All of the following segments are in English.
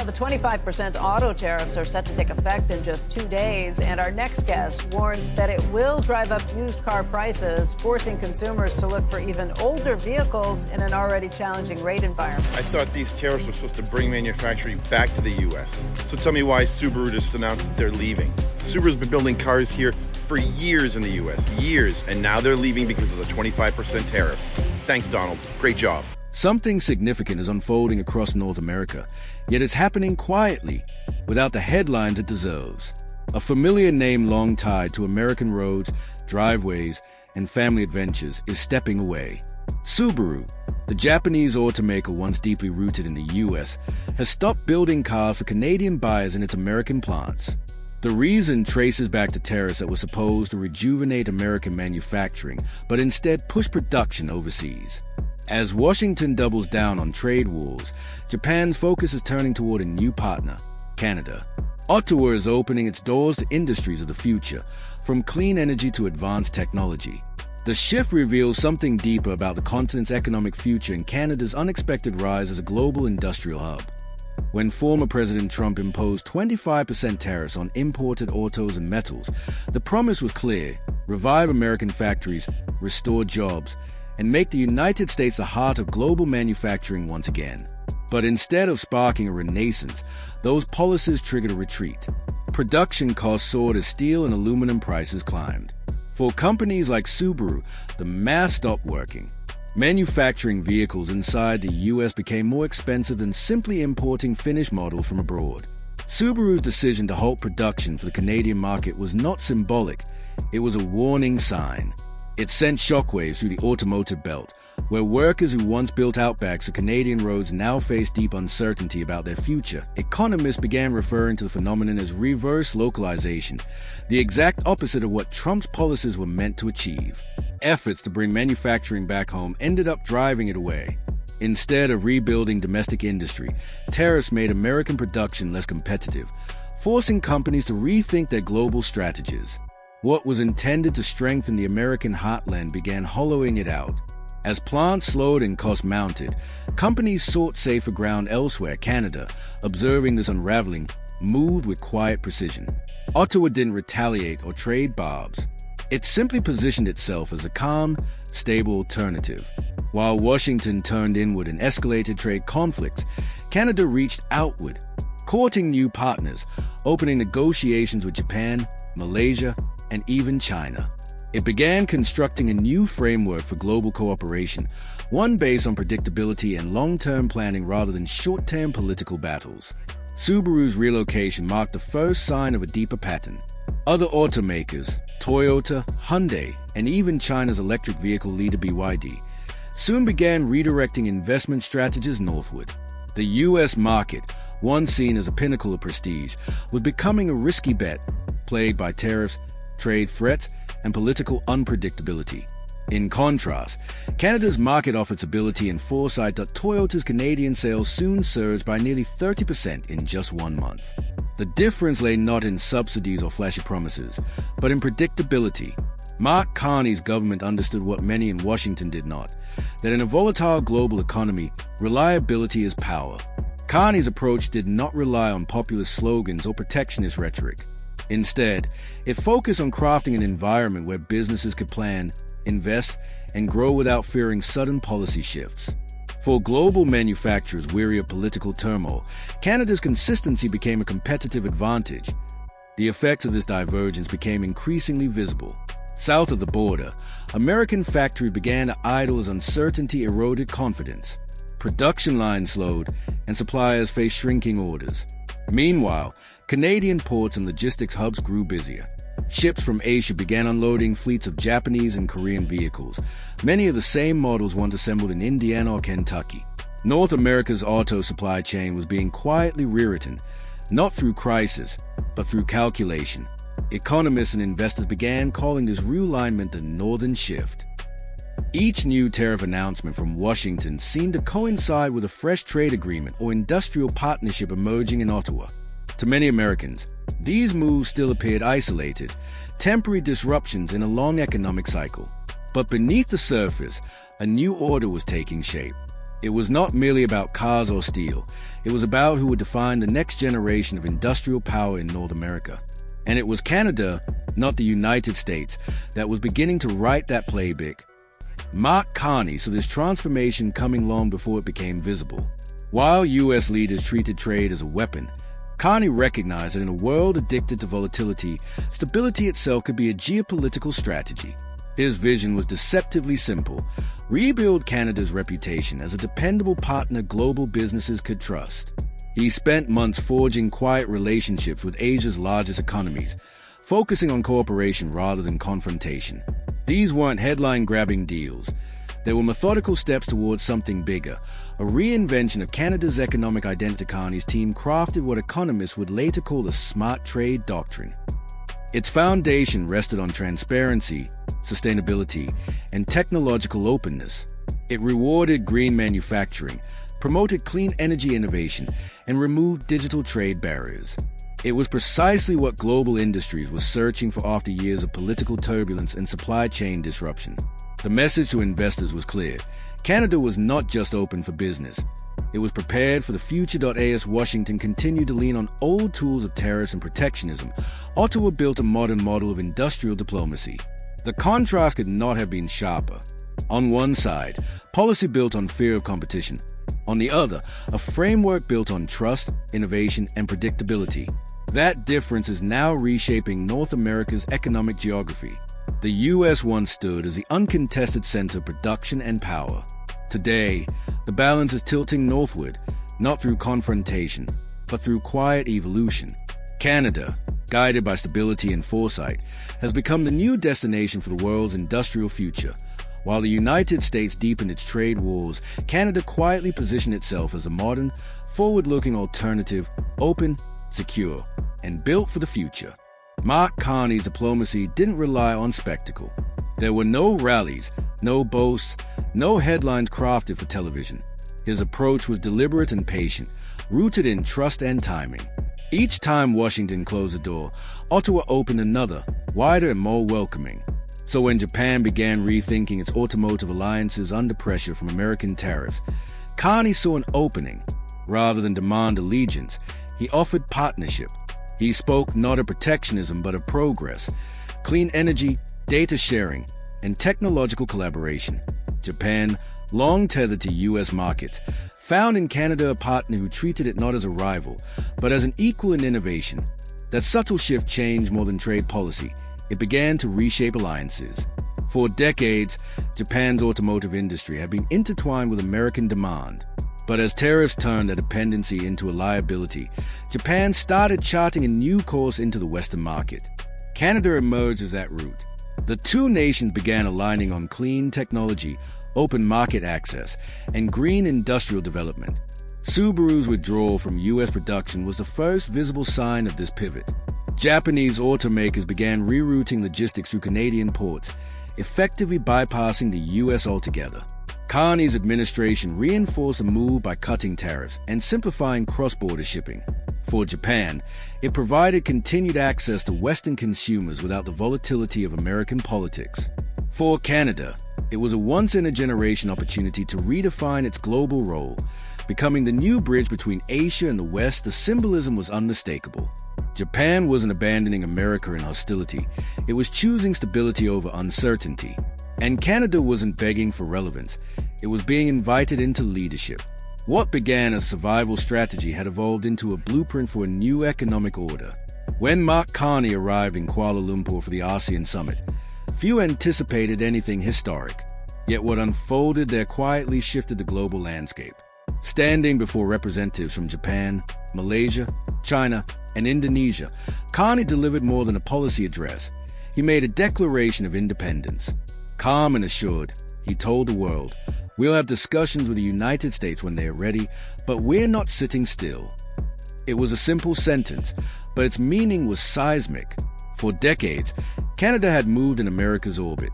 Well, the 25% auto tariffs are set to take effect in just 2 days, and our next guest warns that it will drive up used car prices, forcing consumers to look for even older vehicles in an already challenging rate environment. I thought these tariffs were supposed to bring manufacturing back to the U.S. So tell me why Subaru just announced that they're leaving. Subaru's been building cars here for years in the U.S., years, and now they're leaving because of the 25% tariffs. Thanks, Donald. Great job. Something significant is unfolding across North America, yet it's happening quietly, without the headlines it deserves. A familiar name long tied to American roads, driveways, and family adventures is stepping away. Subaru, the Japanese automaker once deeply rooted in the U.S., has stopped building cars for Canadian buyers in its American plants. The reason traces back to tariffs that were supposed to rejuvenate American manufacturing, but instead push production overseas. As Washington doubles down on trade wars, Japan's focus is turning toward a new partner, Canada. Ottawa is opening its doors to industries of the future, from clean energy to advanced technology. The shift reveals something deeper about the continent's economic future and Canada's unexpected rise as a global industrial hub. When former President Trump imposed 25% tariffs on imported autos and metals, the promise was clear: revive American factories, restore jobs, and make the United States the heart of global manufacturing once again. But instead of sparking a renaissance, those policies triggered a retreat. Production costs soared as steel and aluminum prices climbed. For companies like Subaru, the math stopped working. Manufacturing vehicles inside the U.S. became more expensive than simply importing finished models from abroad. Subaru's decision to halt production for the Canadian market was not symbolic, it was a warning sign. It sent shockwaves through the automotive belt, where workers who once built Outbacks of Canadian roads now face deep uncertainty about their future. Economists began referring to the phenomenon as reverse localization, the exact opposite of what Trump's policies were meant to achieve. Efforts to bring manufacturing back home ended up driving it away. Instead of rebuilding domestic industry, tariffs made American production less competitive, forcing companies to rethink their global strategies. What was intended to strengthen the American heartland began hollowing it out. As plants slowed and costs mounted, companies sought safer ground elsewhere. Canada, observing this unraveling, moved with quiet precision. Ottawa didn't retaliate or trade barbs. It simply positioned itself as a calm, stable alternative. While Washington turned inward and escalated trade conflicts, Canada reached outward, courting new partners, opening negotiations with Japan, Malaysia, and even China. It began constructing a new framework for global cooperation, one based on predictability and long-term planning rather than short-term political battles. Subaru's relocation marked the first sign of a deeper pattern. Other automakers, Toyota, Hyundai, and even China's electric vehicle leader BYD, soon began redirecting investment strategies northward. The U.S. market, once seen as a pinnacle of prestige, was becoming a risky bet, plagued by tariffs, trade threats, and political unpredictability. In contrast, Canada's market offered stability and foresight that Toyota's Canadian sales soon surged by nearly 30% in just 1 month. The difference lay not in subsidies or flashy promises, but in predictability. Mark Carney's government understood what many in Washington did not, that in a volatile global economy, reliability is power. Carney's approach did not rely on populist slogans or protectionist rhetoric. Instead, it focused on crafting an environment where businesses could plan, invest, and grow without fearing sudden policy shifts. For global manufacturers weary of political turmoil, Canada's consistency became a competitive advantage. The effects of this divergence became increasingly visible. South of the border, American factories began to idle as uncertainty eroded confidence. Production lines slowed, and suppliers faced shrinking orders. Meanwhile, Canadian ports and logistics hubs grew busier. Ships from Asia began unloading fleets of Japanese and Korean vehicles, many of the same models once assembled in Indiana or Kentucky. North America's auto supply chain was being quietly rewritten, not through crisis, but through calculation. Economists and investors began calling this realignment the Northern Shift. Each new tariff announcement from Washington seemed to coincide with a fresh trade agreement or industrial partnership emerging in Ottawa. To many Americans, these moves still appeared isolated, temporary disruptions in a long economic cycle. But beneath the surface, a new order was taking shape. It was not merely about cars or steel. It was about who would define the next generation of industrial power in North America. And it was Canada, not the United States, that was beginning to write that playbook. Mark Carney saw this transformation coming long before it became visible. While U.S. leaders treated trade as a weapon, Carney recognized that in a world addicted to volatility, stability itself could be a geopolitical strategy. His vision was deceptively simple: rebuild Canada's reputation as a dependable partner global businesses could trust. He spent months forging quiet relationships with Asia's largest economies, focusing on cooperation rather than confrontation. These weren't headline-grabbing deals. They were methodical steps towards something bigger, a reinvention of Canada's economic identity. Carney's team crafted what economists would later call the smart trade doctrine. Its foundation rested on transparency, sustainability, and technological openness. It rewarded green manufacturing, promoted clean energy innovation, and removed digital trade barriers. It was precisely what global industries were searching for after years of political turbulence and supply chain disruption. The message to investors was clear. Canada was not just open for business. It was prepared for the future. As Washington continued to lean on old tools of tariffs and protectionism, Ottawa built a modern model of industrial diplomacy. The contrast could not have been sharper. On one side, policy built on fear of competition. On the other, a framework built on trust, innovation, and predictability. That difference is now reshaping North America's economic geography. The U.S. once stood as the uncontested center of production and power. Today, the balance is tilting northward, not through confrontation, but through quiet evolution. Canada, guided by stability and foresight, has become the new destination for the world's industrial future. While the United States deepened its trade wars, Canada quietly positioned itself as a modern, forward-looking alternative, open, secure, and built for the future. Mark Carney's diplomacy didn't rely on spectacle. There were no rallies, no boasts, no headlines crafted for television. His approach was deliberate and patient, rooted in trust and timing. Each time Washington closed a door, Ottawa opened another, wider and more welcoming. So when Japan began rethinking its automotive alliances under pressure from American tariffs, Carney saw an opening. Rather than demand allegiance, he offered partnership. He spoke not of protectionism but of progress, clean energy, data sharing, and technological collaboration. Japan, long tethered to U.S. markets, found in Canada a partner who treated it not as a rival, but as an equal in innovation. That subtle shift changed more than trade policy. It began to reshape alliances. For decades, Japan's automotive industry had been intertwined with American demand. But as tariffs turned their dependency into a liability, Japan started charting a new course into the Western market. Canada emerged as that route. The two nations began aligning on clean technology, open market access, and green industrial development. Subaru's withdrawal from U.S. production was the first visible sign of this pivot. Japanese automakers began rerouting logistics through Canadian ports, effectively bypassing the U.S. altogether. Carney's administration reinforced the move by cutting tariffs and simplifying cross-border shipping. For Japan, it provided continued access to Western consumers without the volatility of American politics. For Canada, it was a once-in-a-generation opportunity to redefine its global role. Becoming the new bridge between Asia and the West, the symbolism was unmistakable. Japan wasn't abandoning America in hostility. It was choosing stability over uncertainty. And Canada wasn't begging for relevance. It was being invited into leadership. What began as a survival strategy had evolved into a blueprint for a new economic order. When Mark Carney arrived in Kuala Lumpur for the ASEAN summit, few anticipated anything historic. Yet what unfolded there quietly shifted the global landscape. Standing before representatives from Japan, Malaysia, China, and Indonesia, Carney delivered more than a policy address. He made a declaration of independence. Calm and assured, he told the world, "We'll have discussions with the United States when they are ready, but we're not sitting still." It was a simple sentence, but its meaning was seismic. For decades, Canada had moved in America's orbit,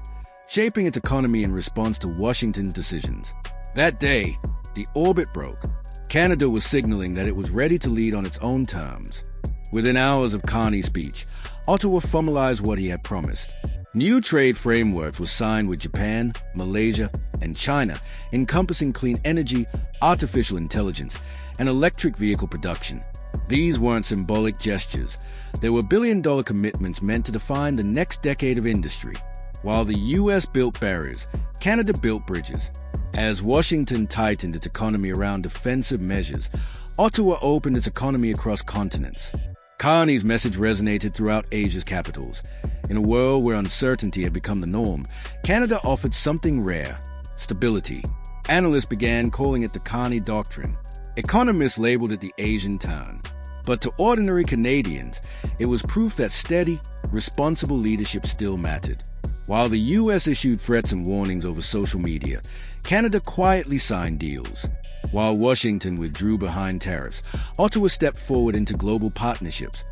shaping its economy in response to Washington's decisions. That day, the orbit broke. Canada was signaling that it was ready to lead on its own terms. Within hours of Carney's speech, Ottawa formalized what he had promised: New trade frameworks were signed with Japan, Malaysia, and China, encompassing clean energy, artificial intelligence, and electric vehicle production. These weren't symbolic gestures. They were billion-dollar commitments meant to define the next decade of industry. While the U.S. built barriers, Canada built bridges. As Washington tightened its economy around defensive measures, Ottawa opened its economy across continents. Carney's message resonated throughout Asia's capitals. In a world where uncertainty had become the norm, Canada offered something rare: stability. Analysts began calling it the Carney Doctrine. Economists labeled it the Asian turn. But to ordinary Canadians, it was proof that steady, responsible leadership still mattered. While the U.S. issued threats and warnings over social media, Canada quietly signed deals. While Washington withdrew behind tariffs, Ottawa stepped forward into global partnerships.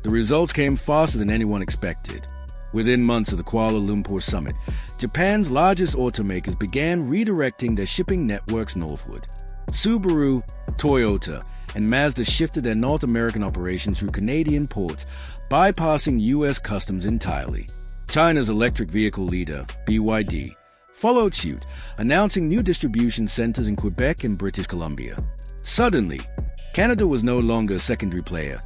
The results came faster than anyone expected. Within months of the Kuala Lumpur summit, Japan's largest automakers began redirecting their shipping networks northward. Subaru, Toyota, and Mazda shifted their North American operations through Canadian ports, bypassing U.S. customs entirely. China's electric vehicle leader, BYD, followed suit, announcing new distribution centers in Quebec and British Columbia. Suddenly, Canada was no longer a secondary player.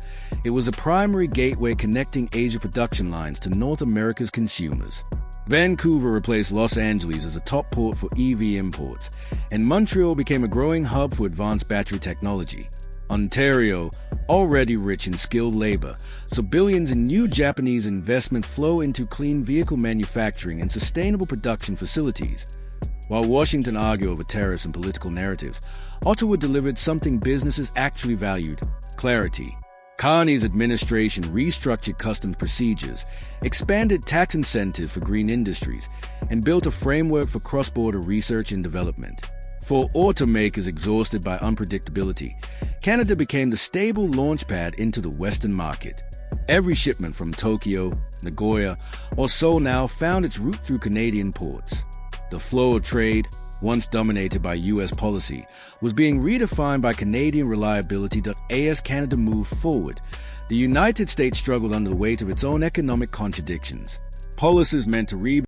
It was a primary gateway connecting Asia production lines to North America's consumers. Vancouver replaced Los Angeles as a top port for EV imports, and Montreal became a growing hub for advanced battery technology. Ontario, already rich in skilled labor, so billions in new Japanese investment flow into clean vehicle manufacturing and sustainable production facilities. While Washington argued over tariffs and political narratives, Ottawa delivered something businesses actually valued: clarity. Carney's administration restructured customs procedures, expanded tax incentives for green industries, and built a framework for cross-border research and development. For automakers exhausted by unpredictability, Canada became the stable launchpad into the Western market. Every shipment from Tokyo, Nagoya, or Seoul now found its route through Canadian ports. The flow of trade, once dominated by U.S. policy, was being redefined by Canadian reliability. As Canada moved forward, the United States struggled under the weight of its own economic contradictions. Policies meant to rebuild